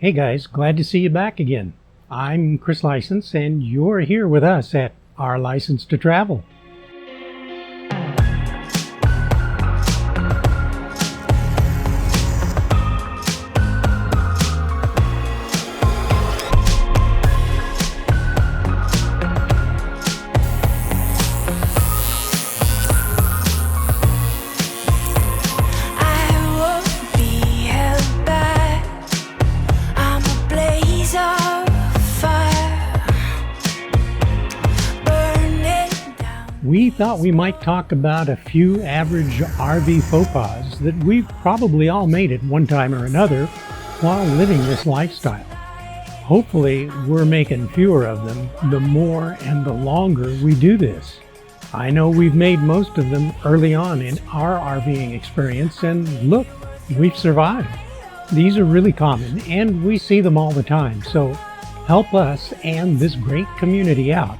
Hey guys, glad to see you back again. I'm Chris License, and you're here with us at Our License to Travel. We thought we might talk about a few average RV faux pas that we've probably all made at one time or another while living this lifestyle. Hopefully, we're making fewer of them the more and the longer we do this. I know we've made most of them early on in our RVing experience, and look, we've survived. These are really common, and we see them all the time, so help us and this great community out.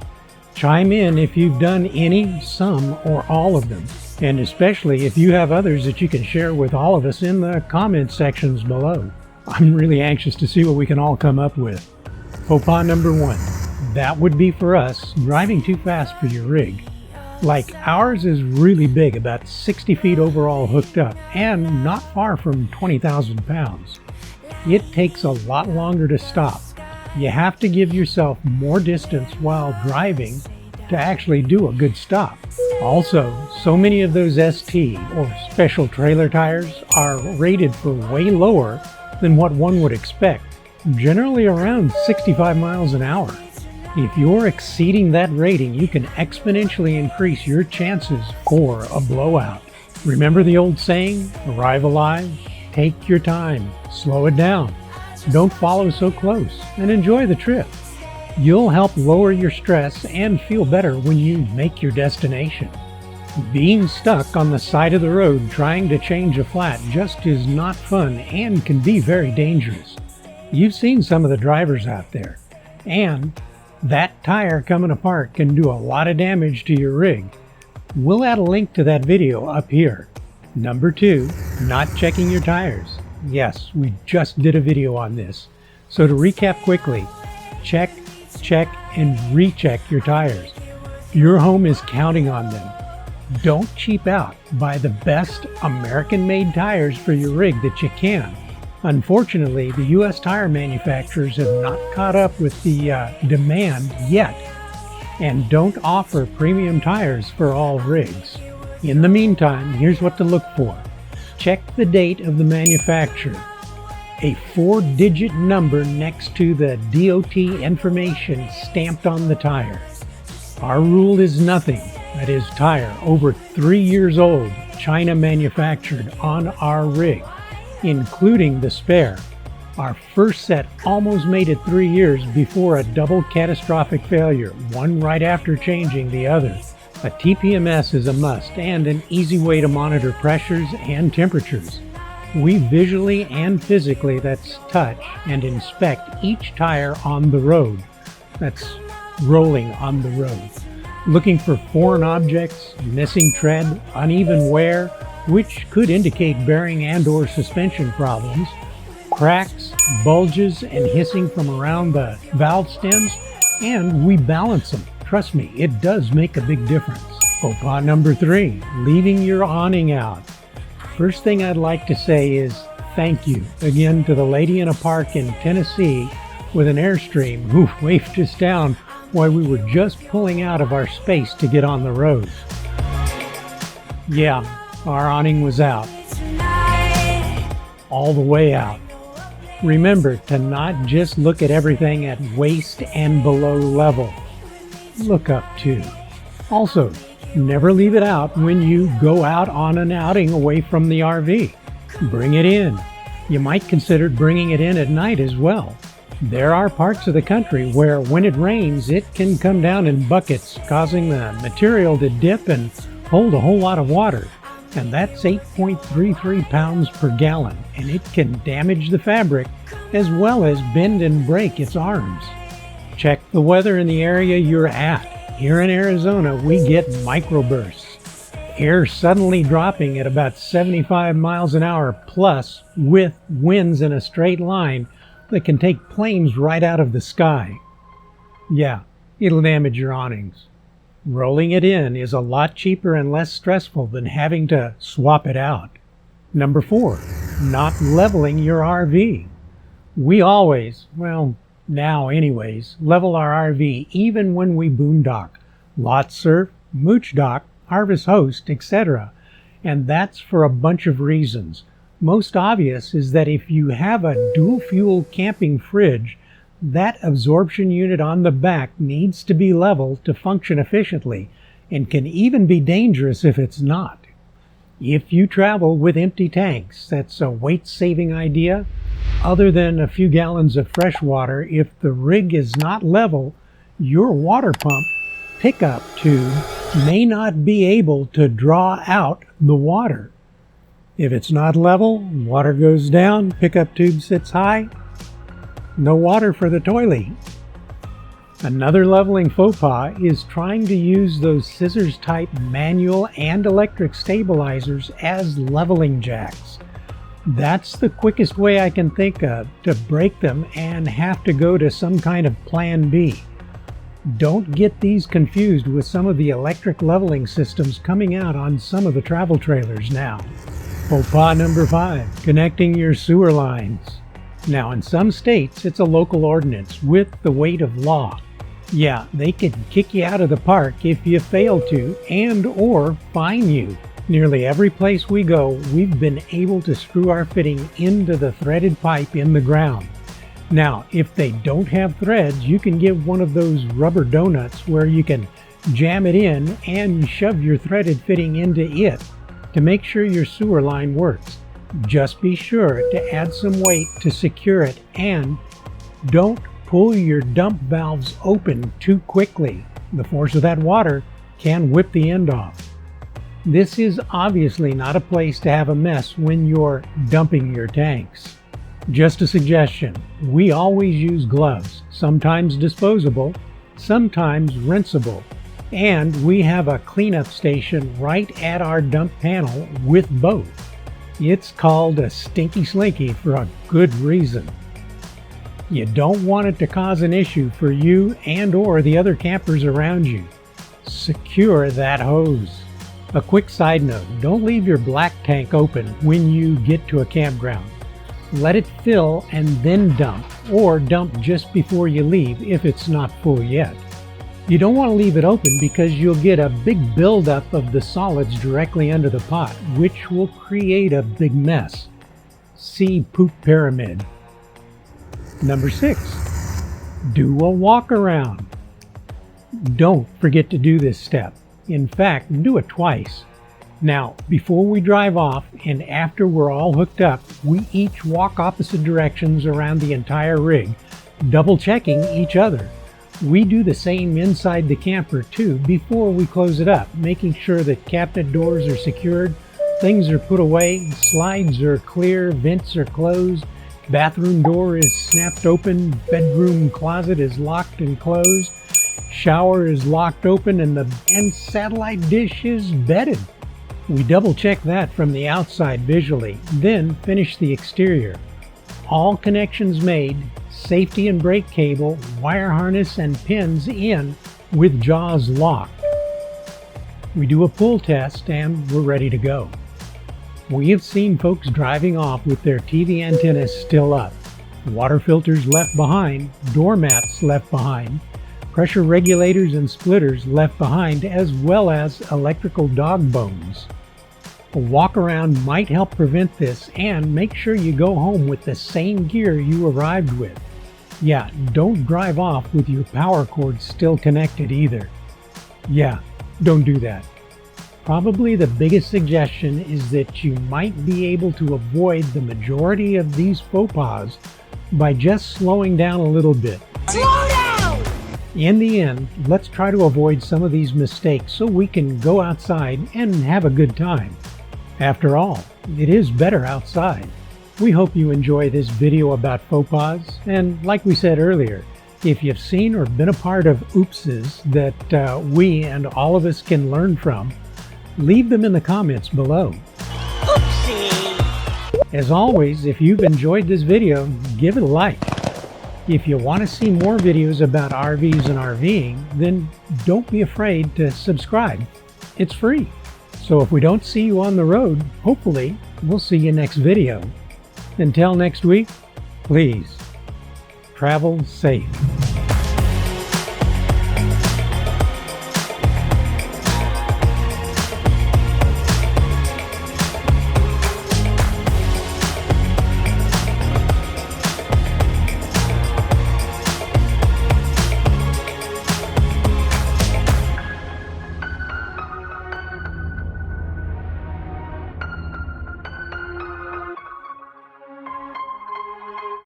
Chime in if you've done any, some, or all of them, and especially if you have others that you can share with all of us in the comment sections below. I'm really anxious to see what we can all come up with. Faux pas number 1. That would be for us, driving too fast for your rig. Like, ours is really big, about 60 feet overall hooked up, and not far from 20,000 pounds. It takes a lot longer to stop. You have to give yourself more distance while driving to actually do a good stop. Also, so many of those ST or special trailer tires are rated for way lower than what one would expect, generally around 65 miles an hour. If you're exceeding that rating, you can exponentially increase your chances for a blowout. Remember the old saying, arrive alive, take your time, slow it down. Don't follow so close, and enjoy the trip. You'll help lower your stress and feel better when you make your destination. Being stuck on the side of the road trying to change a flat just is not fun and can be very dangerous. You've seen some of the drivers out there, and that tire coming apart can do a lot of damage to your rig. We'll add a link to that video up here. Number 2, not checking your tires. Yes, we just did a video on this. So to recap quickly, check, and recheck your tires. Your home is counting on them. Don't cheap out. Buy the best American-made tires for your rig that you can. Unfortunately, the U.S. tire manufacturers have not caught up with the demand yet, and don't offer premium tires for all rigs. In the meantime, here's what to look for. Check the date of the manufacturer. A 4-digit number next to the DOT information stamped on the tire. Our rule is nothing, that is tire over 3 years old, China manufactured on our rig, including the spare. Our first set almost made it 3 years before a double catastrophic failure, one right after changing the other. A TPMS is a must and an easy way to monitor pressures and temperatures. We visually and physically, that's touch, and inspect each tire on the road. That's rolling on the road. Looking for foreign objects, missing tread, uneven wear, which could indicate bearing and/or suspension problems, cracks, bulges, and hissing from around the valve stems, and we balance them. Trust me, it does make a big difference. Faux pas number 3, leaving your awning out. First thing I'd like to say is thank you again to the lady in a park in Tennessee with an Airstream who waved us down while we were just pulling out of our space to get on the road. Yeah, our awning was out. All the way out. Remember to not just look at everything at waist and below level. Look up too. Also, never leave it out when you go out on an outing away from the RV. Bring it in. You might consider bringing it in at night as well. There are parts of the country where when it rains, it can come down in buckets, causing the material to dip and hold a whole lot of water. And that's 8.33 pounds per gallon, and it can damage the fabric as well as bend and break its arms. Check the weather in the area you're at. Here in Arizona, we get microbursts. Air suddenly dropping at about 75 miles an hour plus with winds in a straight line that can take planes right out of the sky. Yeah, it'll damage your awnings. Rolling it in is a lot cheaper and less stressful than having to swap it out. Number 4, not leveling your RV. We always, well, now anyways, level our RV even when we boondock, lot surf, mooch dock, harvest host, etc. And that's for a bunch of reasons. Most obvious is that if you have a dual fuel camping fridge, that absorption unit on the back needs to be leveled to function efficiently, and can even be dangerous if it's not. If you travel with empty tanks, that's a weight-saving idea. Other than a few gallons of fresh water, if the rig is not level, your water pump pickup tube may not be able to draw out the water. If it's not level, water goes down, pickup tube sits high, no water for the toilet. Another leveling faux pas is trying to use those scissors type manual and electric stabilizers as leveling jacks. That's the quickest way I can think of to break them and have to go to some kind of plan B. Don't get these confused with some of the electric leveling systems coming out on some of the travel trailers now. Faux pas number 5, connecting your sewer lines. Now in some states it's a local ordinance with the weight of law. Yeah, they could kick you out of the park if you fail to and or fine you. Nearly every place we go, we've been able to screw our fitting into the threaded pipe in the ground. Now, if they don't have threads, you can give one of those rubber donuts where you can jam it in and shove your threaded fitting into it to make sure your sewer line works. Just be sure to add some weight to secure it, and don't pull your dump valves open too quickly. The force of that water can whip the end off. This is obviously not a place to have a mess when you're dumping your tanks. Just a suggestion, we always use gloves, sometimes disposable, sometimes rinsable, and we have a cleanup station right at our dump panel with both. It's called a Stinky Slinky for a good reason. You don't want it to cause an issue for you and or the other campers around you. Secure that hose. A quick side note, don't leave your black tank open when you get to a campground. Let it fill and then dump, or dump just before you leave if it's not full yet. You don't want to leave it open because you'll get a big buildup of the solids directly under the pot, which will create a big mess. See Poop Pyramid. Number 6, do a walk around. Don't forget to do this step. In fact, do it twice. Now, before we drive off and after we're all hooked up, we each walk opposite directions around the entire rig, double checking each other. We do the same inside the camper too before we close it up, making sure that cabinet doors are secured, things are put away, slides are clear, vents are closed, bathroom door is snapped open, bedroom closet is locked and closed, shower is locked open, and satellite dish is bedded. We double check that from the outside visually, then finish the exterior. All connections made, safety and brake cable, wire harness and pins in with jaws locked. We do a pull test and we're ready to go. We have seen folks driving off with their TV antennas still up, water filters left behind, doormats left behind, pressure regulators and splitters left behind, as well as electrical dog bones. A walk around might help prevent this, and make sure you go home with the same gear you arrived with. Yeah, don't drive off with your power cord still connected either. Yeah, don't do that. Probably the biggest suggestion is that you might be able to avoid the majority of these faux pas by just slowing down a little bit. Slow down! In the end, let's try to avoid some of these mistakes so we can go outside and have a good time. After all, it is better outside. We hope you enjoy this video about faux pas, and like we said earlier, if you've seen or been a part of oopses that we and all of us can learn from, leave them in the comments below. Oopsie! As always, if you've enjoyed this video, give it a like. If you want to see more videos about RVs and RVing, then don't be afraid to subscribe. It's free. So if we don't see you on the road, hopefully we'll see you next video. Until next week, please travel safe.